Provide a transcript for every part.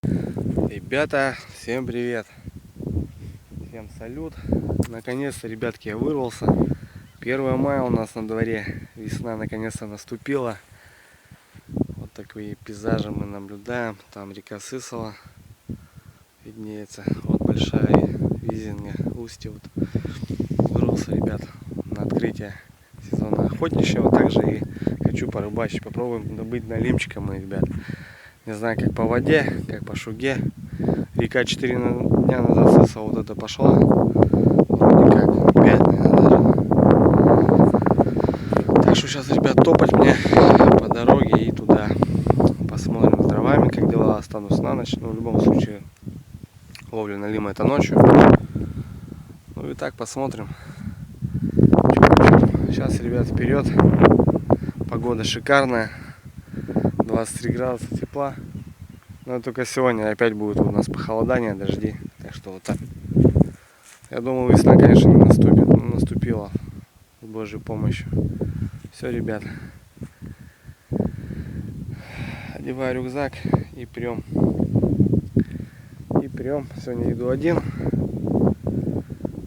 Ребята, всем привет! Всем салют! Наконец-то, ребятки, я вырвался. 1 мая у нас на дворе. Весна наконец-то наступила. Вот такие пейзажи мы наблюдаем. Там река Сысола виднеется. Вот большая Визинга, устье. Вот. Вырвался, ребят, на открытие сезона охотничьего. Также и хочу порыбачить. Попробуем добыть налимчика мы, ребят. Не знаю, как по воде, как по шуге. Река 4 дня назад Сысола вот это пошла. Вроде как 5 даже. Так что сейчас, ребят, топать мне по дороге и туда. Посмотрим с дровами, как дела. Останусь на ночь. Но в любом случае ловлю налима это ночью. Ну и так посмотрим. Сейчас, ребят, вперед. Погода шикарная. 23 градуса тепла. Но только сегодня опять будет у нас похолодание, дожди. Так что вот так. Я думал, весна, конечно, не наступит, но наступила с Божьей помощью. Все, ребят. Одеваю рюкзак и прем. Сегодня иду один.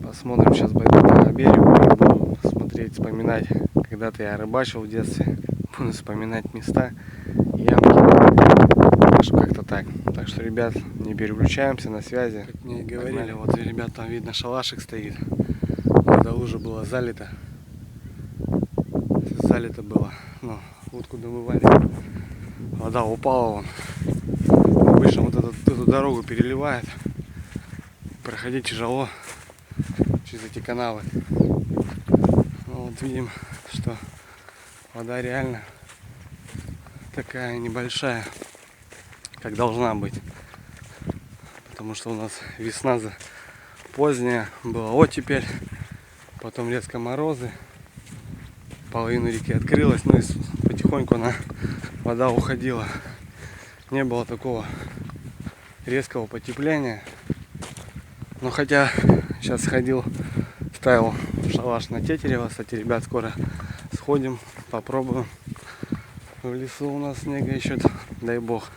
Посмотрим, сейчас пойду по берегу. Буду смотреть, вспоминать. Когда-то я рыбачил в детстве. Буду вспоминать места, ямки. Так что как-то так. Так что, ребят, не переключаемся, на связи. Как мне и говорили, вот, ребят, там видно шалашик стоит. Когда лужа была залита. Залито было. Ну, утку домывали. Вода упала вон. Обычно вот эту дорогу переливает. Проходить тяжело через эти канавы. Ну, вот видим, что вода реально такая небольшая, как должна быть. Потому что у нас весна поздняя, была оттепель, потом резко морозы, половина реки открылась, ну и потихоньку вода уходила. Не было такого резкого потепления. Но хотя сейчас сходил, ставил шалаш на Тетерево. Кстати, ребят, скоро сходим, попробуем. В лесу у нас снега еще, дай бог.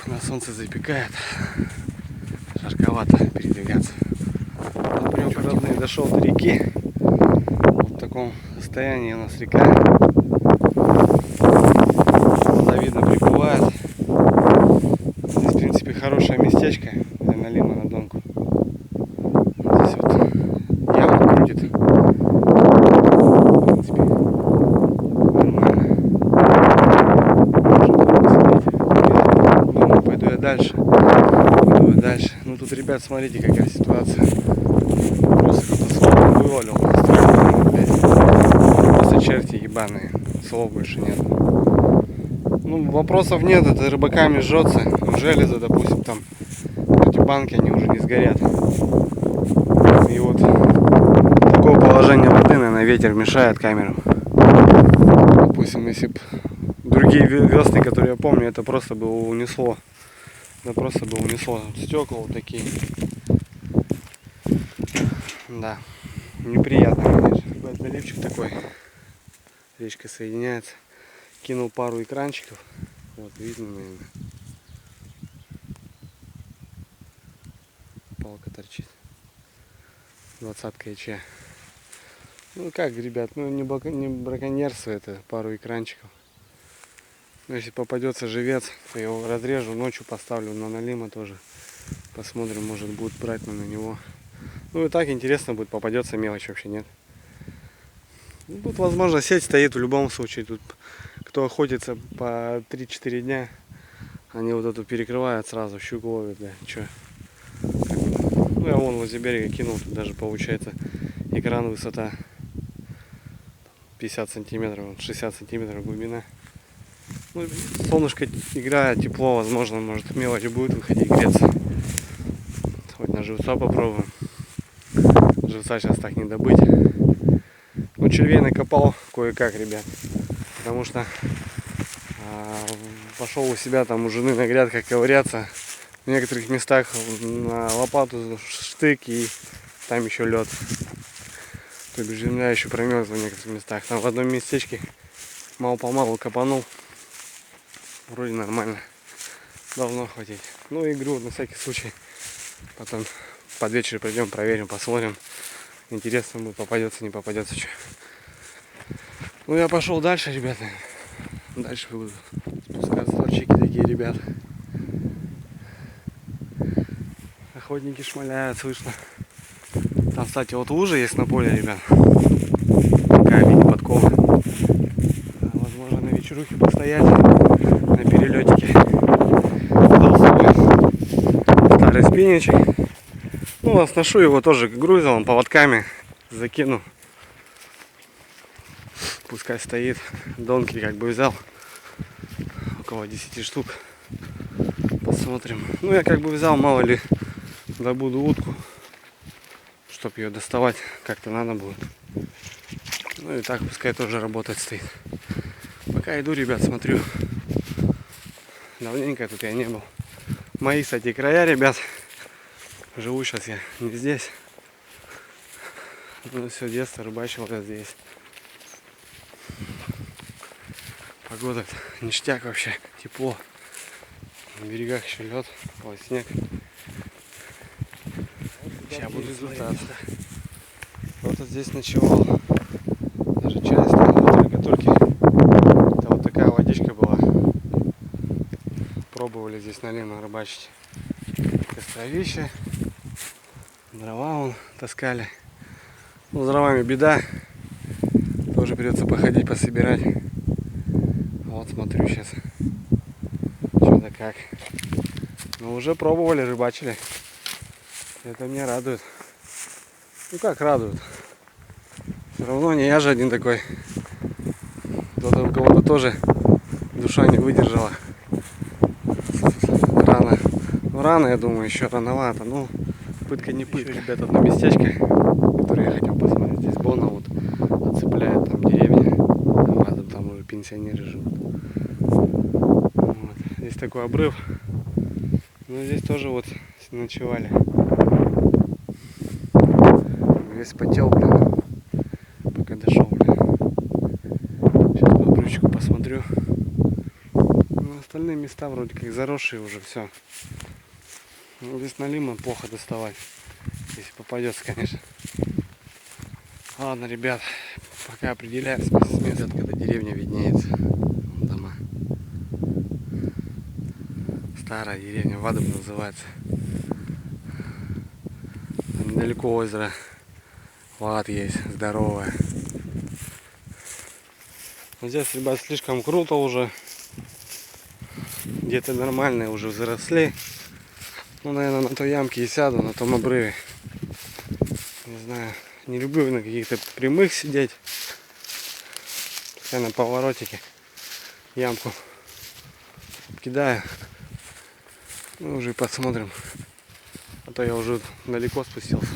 На солнце запекает. Жарковато передвигаться. Вот прям родные, дошел до реки. Вот в таком состоянии у нас река. Вода, видно, приплывает. Здесь, в принципе, хорошее местечко для налима на донку. Здесь вот яма крутит. В принципе, нормально. Думаю, пойду я дальше. Ну тут, ребят, смотрите, какая ситуация. Просто кто-то слово вывалил. Просто черти ебаные. Слов больше нет. Ну, вопросов нет, это рыбаками жжется. Железо, допустим, там эти банки, они уже не сгорят. И вот такое положение воды, наверное, ветер мешает камеру. Допустим, если бы другие весны, которые я помню, это просто бы унесло. Да, просто бы унесло. Стекла вот такие. Да, неприятно, конечно. Заливчик такой. Речка соединяется. Кинул пару экранчиков. Вот, видно, наверное. Палка торчит. 20-ка яча. Ну как, ребят, ну не браконьерство, это пару экранчиков. Но если попадется живец, то я его разрежу, ночью поставлю на налима тоже. Посмотрим, может будет брать на него. Ну и так интересно будет, попадется мелочь, вообще нет. Ну, тут, возможно, сеть стоит в любом случае. Тут кто охотится по 3-4 дня, они вот эту перекрывают сразу, щуку ловят, да, чё. Ну я вон возле берега кинул, тут даже получается экран высота 50 сантиметров, 60 сантиметров глубина. Ну, солнышко играет, тепло, возможно, может мелочь будет выходить греться. Хоть на живца попробуем. Живца сейчас так не добыть. Ну, червей накопал кое-как, ребят. Потому что пошел у себя там у жены на грядках ковыряться. В некоторых местах на лопату штык и там еще лед. То бишь земля еще промерзла в некоторых местах. Там в одном местечке мало-помалу копанул. Вроде нормально. должно хватить. Ну, игру на всякий случай. Потом под вечер придем, проверим, посмотрим. Интересно будет, попадется, не попадется что. Ну, я пошел дальше, ребята. Дальше буду спускаться. Торчики такие, ребят. Охотники шмаляют, слышно. Там, кстати, вот лужа есть на поле, ребят. Камень, подкова. Возможно, на вечерухе постоять на перелетике. Старый спинничек. Ну, сношу его тоже грузовым, поводками закину. Пускай стоит. Донки как бы взял. Около 10 штук. Посмотрим. Ну, я как бы взял, мало ли, добуду утку. Чтоб ее доставать как-то надо будет. Ну и так пускай тоже работать стоит. Пока иду, ребят, смотрю. Давненько тут я не был. Мои, кстати, края, ребят. Живу сейчас я не здесь. Ну все, детство рыбачил я здесь. Погода ништяк вообще, тепло. На берегах еще лед, ой, снег. Сейчас буду результат. Кто-то здесь ночевал. Даже часть, только это вот такая водичка была. Пробовали здесь налимо рыбачить. Костровище. Дрова вон таскали. Ну, с дровами беда. Тоже придется походить, пособирать. Вот смотрю сейчас. Что-то как. Но уже пробовали, рыбачили. Это меня радует. Ну как радует? Все равно не я же один такой. Кто-то у кого-то тоже душа не выдержала. Рано. Ну рано, я думаю, еще рановато. Ну, пытка не пытка. Ребята, одно местечко, которое я хотел посмотреть. Здесь Бона вот отцепляет, там деревня. Там уже пенсионеры живут. Вот. Здесь такой обрыв. Ну здесь тоже вот ночевали. Весь потел, блин, пока дошел, блин. Сейчас по обрывчику посмотрю. Ну, остальные места вроде как заросшие уже, все. Ну, здесь налима плохо доставать, если попадется, конечно. Ладно, ребят, пока определяюсь с местом, когда деревня виднеется. Дома. Старая деревня, Вадуб называется. Там недалеко озеро. Вад есть, здоровая. Но здесь, ребят, слишком круто уже. Где-то нормальные уже взросли. Ну, наверное, на той ямке и сяду, на том обрыве. Не знаю, не люблю на каких-то прямых сидеть. Пускай на поворотике ямку кидаю. Ну, уже посмотрим. А то я уже далеко спустился.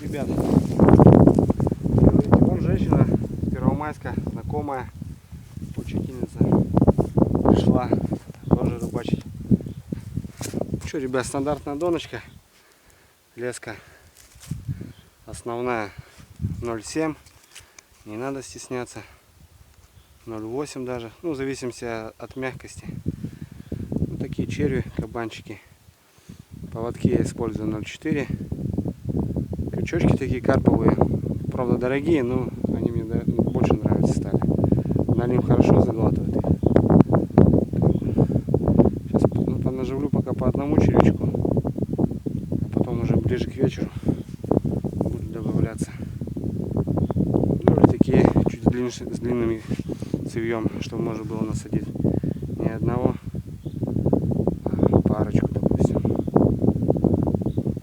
Ребят, вон женщина с Первомайска, знакомая, учительница, пришла тоже рыбачить. Что, ребят, стандартная доночка, леска основная 0,7, не надо стесняться, 0,8 даже, ну, в зависимости от мягкости. Вот такие черви, кабанчики. Поводки я использую 0,4. Крючочки такие карповые. Правда дорогие, но они мне больше нравятся стали. Налим хорошо заглатывает их. Сейчас понаживлю пока по одному червячку. А потом уже ближе к вечеру буду добавляться. Ну или такие чуть с длинными цевьем, чтобы можно было насадить не одного, а парочку, допустим.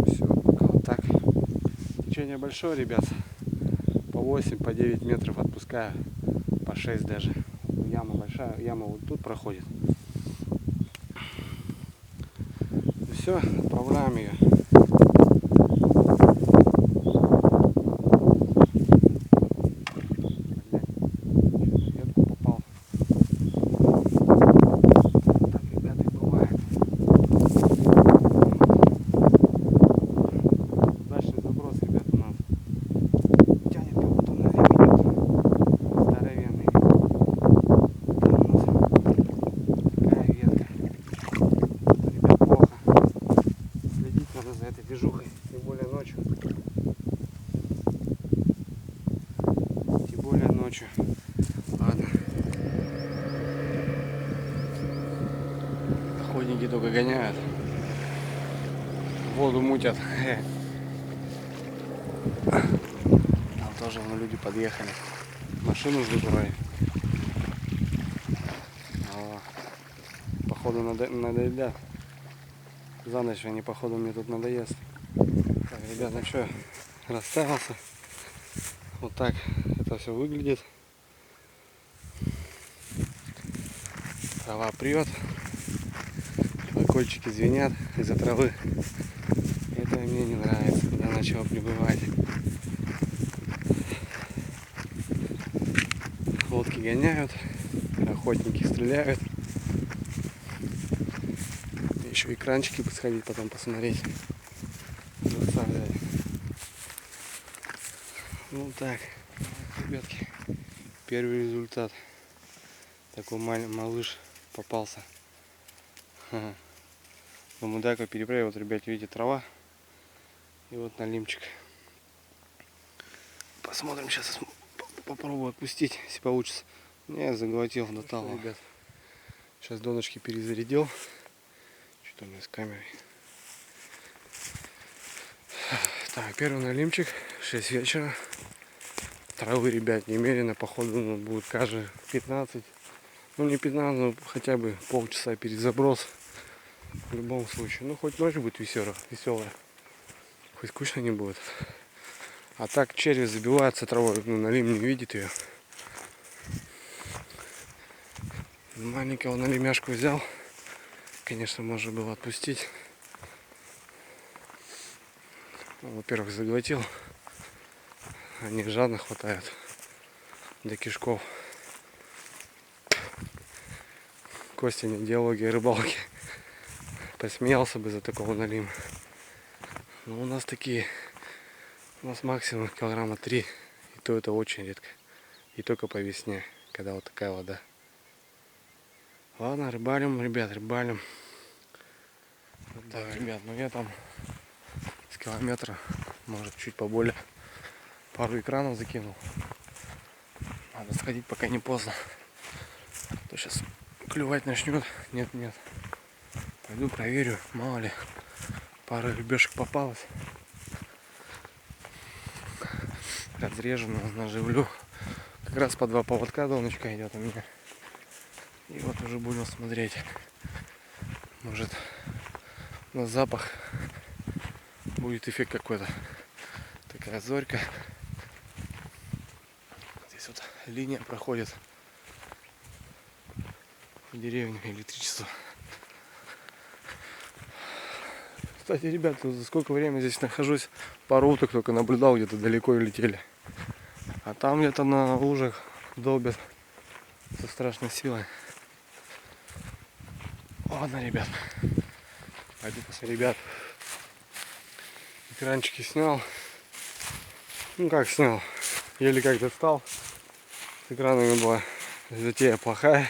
Все, пока вот так. Течение большое, ребят. По 8, по 9 метров отпускаю. По 6 даже. Яма большая. Яма вот тут проходит. Все, отправляем ее. движухой, тем более ночью. Тем более ночью. Ладно. Охотники только гоняют. Воду мутят. Там тоже люди подъехали. Машину забрали. Походу надоедят. За ночь они, походу, мне тут надоест. Так, ребят, ну что, расставился. Вот так это все выглядит. Трава прет. Колокольчики звенят из-за травы. Это мне не нравится, когда начало прибывать. Лодки гоняют, охотники стреляют. Еще экранчики бы сходить, потом посмотреть. Ну так, ребятки, первый результат. Такой малыш попался. На Мудако переправе, вот, ребят, видите, трава. И вот налимчик. Посмотрим, сейчас попробую отпустить, если получится. Не, заглотил до того, ребят. Сейчас донышки перезарядил. Что у меня с камерой? Так, первый налимчик, 6 вечера. Травы, ребят, немерено, походу, будет каждый 15. Ну не 15, но хотя бы полчаса перезаброс. В любом случае. Ну хоть ночь будет веселая. Хоть скучно не будет. А так черви забиваются травой. Ну, налим не видит ее. Маленького налимяшку взял. Конечно, можно было отпустить. Во-первых, заглотил. Они жадно хватают до кишков. Костя, не диалоги, рыбалки. Посмеялся бы за такого налима. Но у нас такие, у нас максимум килограмма 3. И то это очень редко. И только по весне, когда вот такая вода. Ладно, рыбалим, ребят, рыбалим. Так, ребят, ну я там с километра, может чуть поболее, пару экранов закинул. Надо сходить, пока не поздно. А то сейчас клювать начнет. Нет. Пойду проверю, мало ли пара рыбешек попалась. Разрежу, наживлю. Как раз по 2 поводка доночка идет у меня. И вот уже будем смотреть. Может на запах будет эффект какой-то. Такая зорька. Здесь вот линия проходит в деревню, электричество. Кстати, ребята, за сколько времени здесь нахожусь, пару уток только наблюдал, где-то далеко летели. А там где-то на лужах долбят со страшной силой. Ладно, ребят. Пойду посмотрю, ребят. Экранчики снял. Ну как снял? Еле как достал. С экранами была затея плохая.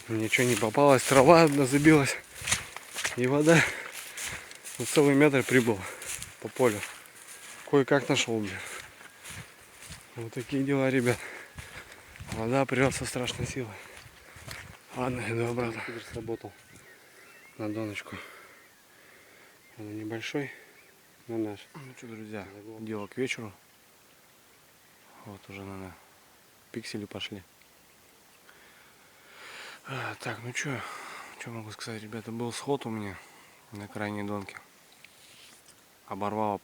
Ничего не попалось. Трава одна забилась. И вода. На целый метр прибыл по полю. Кое-как нашел, блин. Вот такие дела, ребят. Вода прет со страшной силой. Ладно, иду обратно. Сработал на доночку. Он небольшой, но наш. Ну что, друзья, дело к вечеру. Вот уже, наверное, пиксели пошли. Так, ну что могу сказать, ребята, был сход у меня на крайней донке. Обломала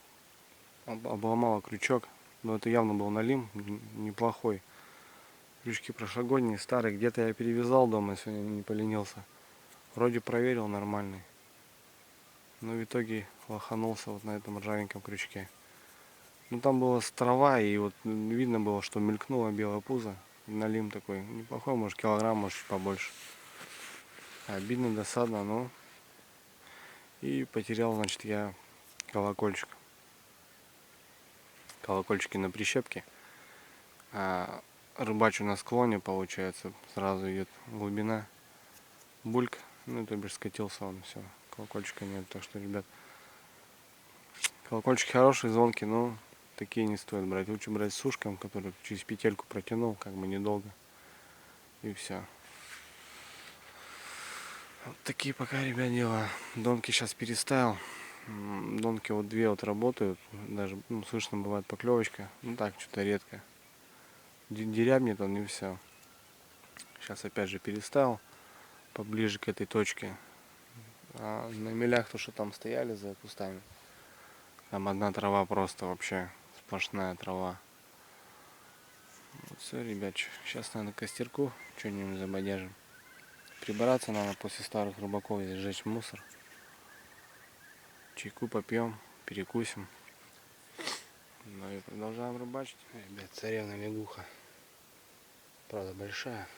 крючок. Но это явно был налим, неплохой. Крючки прошлогодние, старые. Где-то я перевязал дома, сегодня не поленился. Вроде проверил, нормальный. Но в итоге лоханулся вот на этом ржавеньком крючке. Ну там была трава, и вот видно было, что мелькнуло белое пузо. Налим такой неплохой, может килограмм, может чуть побольше. Обидно, досадно, но... И потерял, значит, я колокольчик. Колокольчики на прищепке. А рыбачу на склоне, получается, сразу идет глубина. Бульк, ну то бишь скатился он, все, колокольчика нет. Так что, ребят, Колокольчики хорошие, звонкие, но такие не стоит брать. Лучше брать с ушком, который через петельку протянул, как бы недолго. И все. Вот такие пока, ребят, дела. Донки сейчас переставил. Донки вот две вот работают. Даже слышно бывает поклевочка. Ну так, что-то редко. Дерябнет он и все. Сейчас опять же переставил поближе к этой точке. А на мелях то, что там стояли за кустами, там одна трава просто вообще, сплошная трава. Вот все, ребят, сейчас надо костерку что-нибудь забодяжим. Прибраться надо после старых рыбаков и сжечь мусор. Чайку попьем, перекусим. Ну и продолжаем рыбачить. Ребят, царевна лягуха. Правда большая.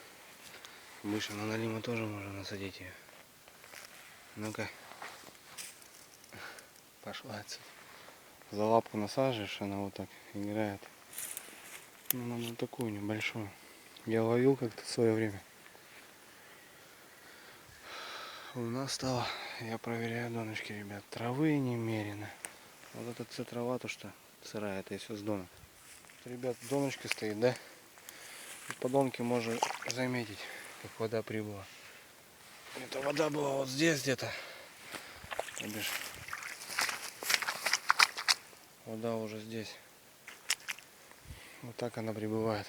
Выше на налима тоже можно насадить ее. Ну-ка. Пошла отсюда. За лапку насаживаешь, она вот так играет. Ну, надо такую небольшую. Я ловил как-то в свое время. Луна стала. Я проверяю донышки, ребят. Травы немерено. Вот эта вся трава, то что сырая, это все с дона. Ребят, донышко стоит, да? И по донке можно заметить, как вода прибыла. Эта вода была вот здесь где-то. Вода уже здесь. Вот так она прибывает.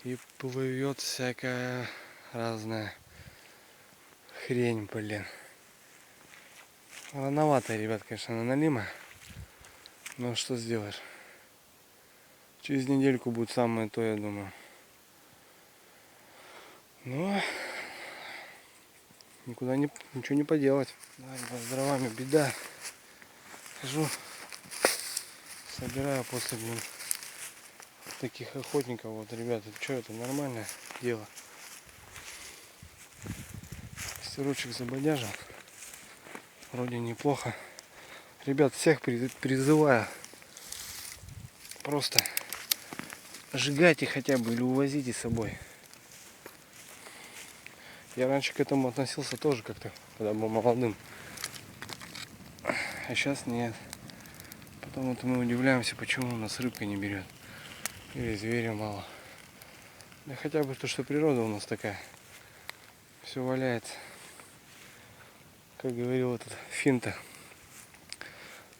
И плывет всякая разная хрень, блин. Рановато, ребят, конечно, на налима. Но что сделаешь? Через недельку будет самое то, я думаю. Но никуда ничего не поделать. Да, ребят, с дровами беда. Хожу, собираю после, блин, таких охотников. Вот, ребята, что это нормальное дело. Костерочек забодяжил. Вроде неплохо. Ребят, всех призываю. Просто сжигайте хотя бы или увозите с собой. Я раньше к этому относился тоже как-то, когда был молодым. А сейчас нет. Потом вот мы удивляемся, почему у нас рыбка не берет. Или зверя мало. Да хотя бы то, что природа у нас такая. Все валяется. Как говорил этот Финта.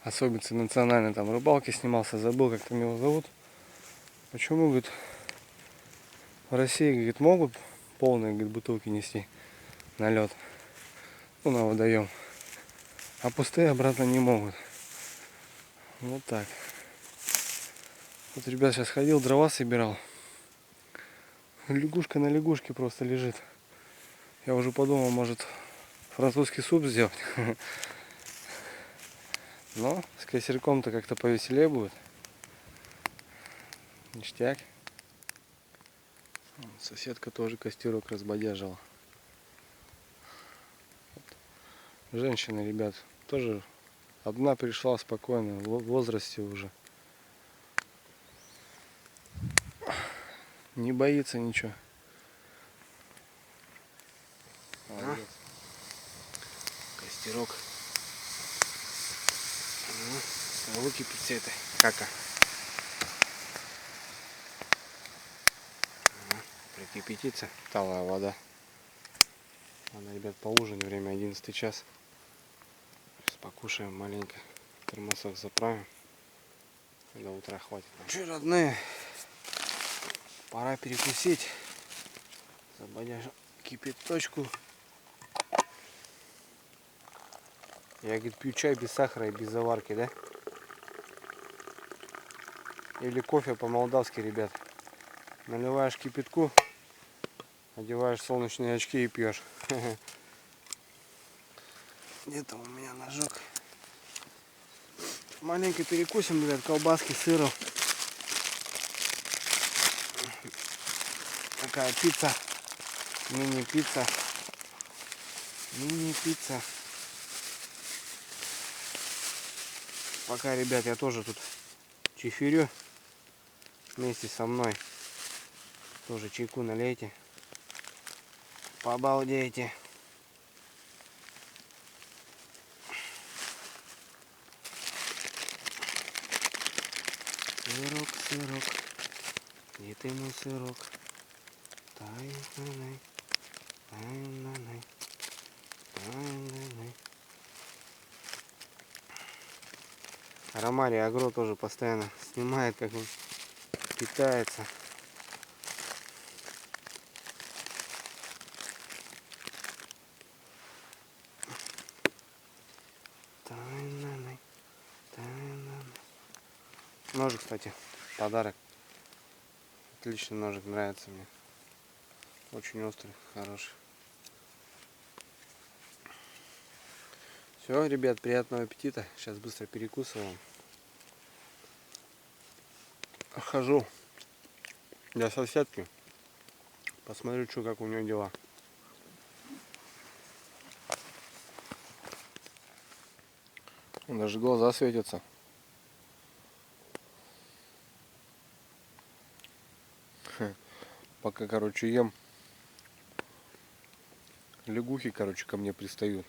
Особенный национальной там рыбалки снимался, забыл, как там его зовут. Почему, говорит, в России, говорит, могут полные, говорит, бутылки нести на лед, ну, на водоем, а пустые обратно не могут. Вот так. Вот, ребят, сейчас ходил, дрова собирал. Лягушка на лягушке просто лежит. Я уже подумал, может, французский суп сделать. Но с костерком-то как-то повеселее будет. Ништяк. Соседка тоже костерок разбодяжила. Женщина, ребят, тоже одна пришла спокойно, в возрасте уже. Не боится ничего. Молодец. Костерок. Выкипится это кака. Прикипятится. Талая вода. Ладно, ребят, поужинать. Время 11 час. Сейчас покушаем маленько. Термосок заправим. До утра хватит. Че, родные? Пора перекусить. Забодяжу кипяточку. Я, говорит, пью чай без сахара и без заварки, да? Или кофе по-молдавски, ребят. Наливаешь кипятку, одеваешь солнечные очки и пьешь. Где-то у меня ножок. Маленько перекусим, ребят, колбаски, сыром. Такая пицца. Мини-пицца. Мини-пицца. Пока, ребят, я тоже тут чефирю вместе со мной. Тоже чайку налейте. Пообалдейте. Сырок, сырок, где ты мой сырок? Тай-най-най, тай-най-най, тай-най-най. Ромарий Агро тоже постоянно снимает, как он питается. Тай-най-най, тай-най-най. Ножик, кстати, подарок. Отличный ножик, нравится мне. Очень острый, хороший. Все, ребят, приятного аппетита. Сейчас быстро перекусываем. Хожу для соседки. Посмотрю, что, как у нее дела. Даже глаза светятся. Пока, короче, ем. Лягухи, короче, ко мне пристают.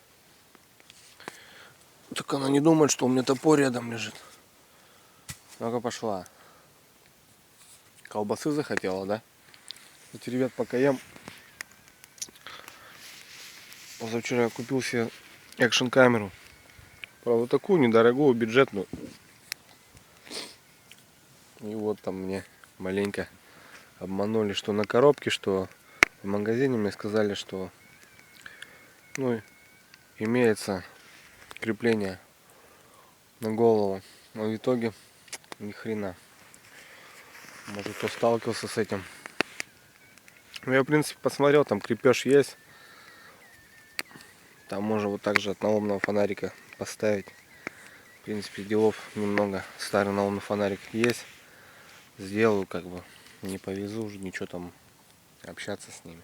Так она не думает, что у меня топор рядом лежит. Ну-ка, пошла. Колбасы захотела, да? Эти ребят, пока ем. Позавчера я купил себе экшн камеру. Правда, такую недорогую, бюджетную. И вот там мне маленько обманули, что на коробке, что в магазине мне сказали, что ну, имеется крепление на голову. Но в итоге ни хрена. Может, кто сталкивался с этим. Ну, я, в принципе, посмотрел, там крепеж есть. Там можно вот так же от налобного фонарика поставить. В принципе, делов немного. Старый налобный фонарик есть. Сделаю, как бы. Не повезу уже ничего там общаться с ними.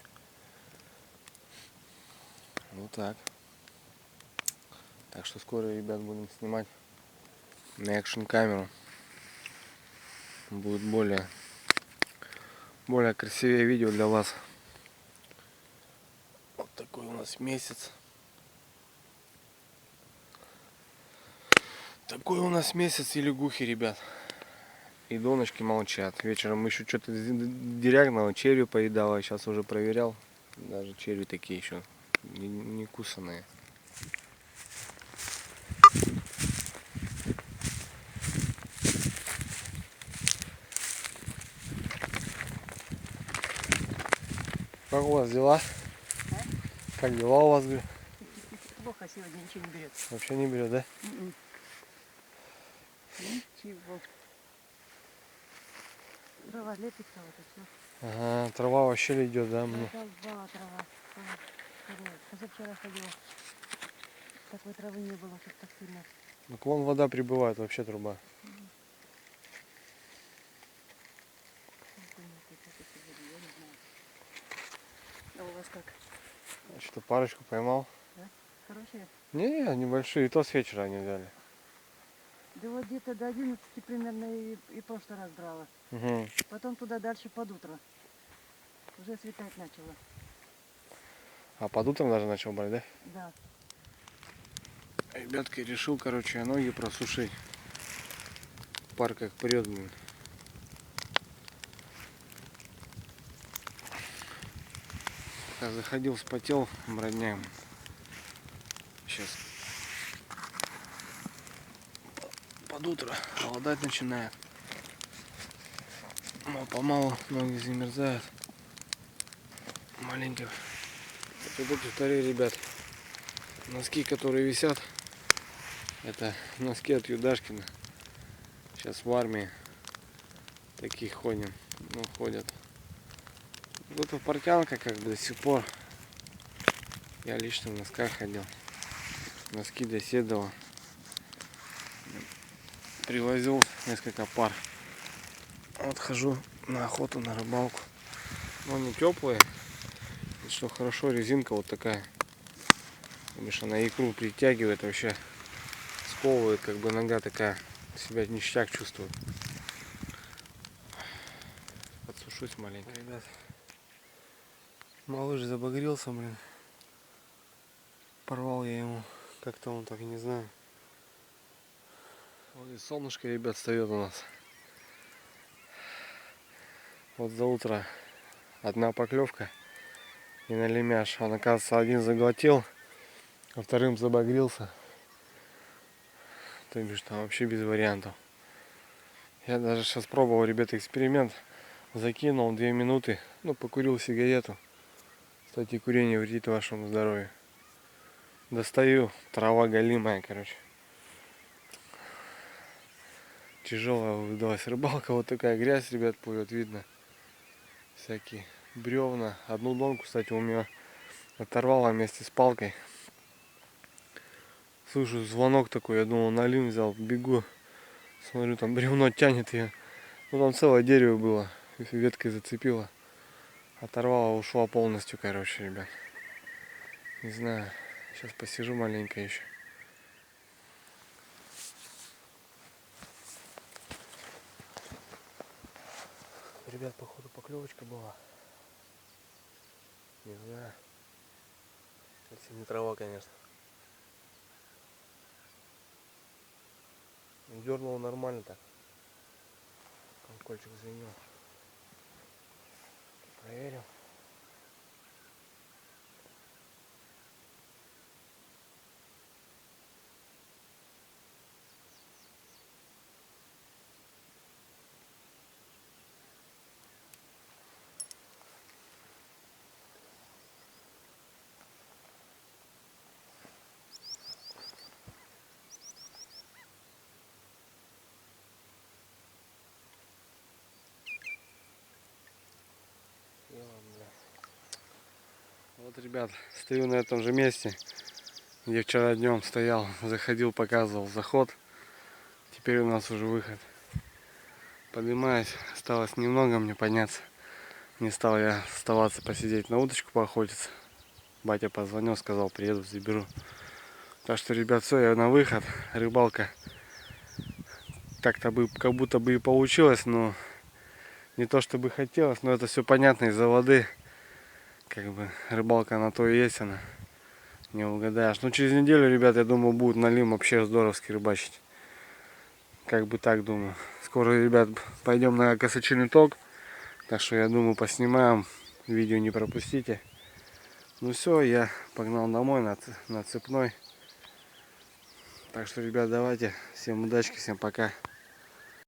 Вот так. Так что скоро, ребят, будем снимать на экшн камеру. Будет более красивее видео для вас. Вот такой у нас месяц. Такой у нас месяц и лягухи, ребят. И доночки молчат. Вечером еще что-то дерягного, черви поедала. Сейчас уже проверял. Даже черви такие еще не кусанные. Как у вас дела? А? Как дела у вас? Плохо сегодня, ничего не берет. Вообще не берет, да? Ничего. Трава лепится, вот и все. Ага, трава вообще идет, да? Мне. Задолбала трава. Позавчера ходила. Такой травы не было, тут так сильно. Ну, к вон вода прибывает, вообще труба. А у вас как? А что, парочку поймал? Да? Хорошие? Не, небольшие, и то с вечера они взяли. Да вот где-то до 11 примерно и прошлый раз брала. Угу. Потом туда дальше под утро. Уже светать начало. А под утром даже начал брать, да? Да. Ребятки, решил, короче, ноги просушить. Пар как прет, блин. Пока заходил, вспотел, бродняем. Сейчас под утро холодать начинает. Мало-помалу ноги замерзают. Маленько. Вот эти вторые, ребят, носки, которые висят, это носки от Юдашкина. Сейчас в армии таких ходим, ну, ходят. Вот в портянка, как бы, до сих пор. Я лично в носках ходил. Носки для Седова. Привозил несколько пар. Вот хожу на охоту, на рыбалку. Но они теплые. И что хорошо, резинка вот такая. Потому что на икру притягивает, вообще сковывает, как бы нога такая. Себя ништяк чувствует. Подсушусь маленько, ребят. Малыш забагрился, блин. Порвал я ему. Как-то он так, не знаю. Вот и солнышко, ребят, встает у нас. Вот за утро одна поклевка и на лемяш. Он, оказывается, один заглотил, а вторым забагрился. То бишь там вообще без вариантов. Я даже сейчас пробовал, ребята, эксперимент. Закинул 2 минуты, ну, покурил сигарету. Кстати, курение вредит вашему здоровью. Достаю, трава голимая, короче. Тяжелая выдалась рыбалка, вот такая грязь, ребят, плывет, видно. Всякие бревна. Одну донку, кстати, у меня оторвала вместе с палкой. Слышу звонок такой, я думал, налим взял, бегу. Смотрю, там бревно тянет ее. Ну там целое дерево было, веткой зацепило. Оторвала, ушла полностью, короче, ребят. Не знаю, сейчас посижу маленько еще. Ребят, походу поклевочка была. Не знаю. Если не трава, конечно. Дернул нормально так. Колокольчик звенел. Проверим. Вот, ребят, стою на этом же месте, где вчера днем стоял, заходил, показывал заход. Теперь у нас уже выход. Поднимаюсь, осталось немного мне подняться. Не стал я оставаться посидеть на удочку поохотиться. Батя позвонил, сказал, приеду, заберу. Так что, ребят, все, я на выход. Рыбалка так-то бы, как будто бы и получилось, но не то чтобы хотелось, но это все понятно из-за воды. Как бы рыбалка на то и есть она. Не угадаешь. Ну, через неделю, ребят, я думаю, будет налим вообще здоровски рыбачить. Как бы так думаю. Скоро, ребят, пойдем на косачиный ток. Так что я думаю, поснимаем. Видео не пропустите. Ну все, я погнал домой на цепной. Так что, ребят, давайте. Всем удачи, всем пока.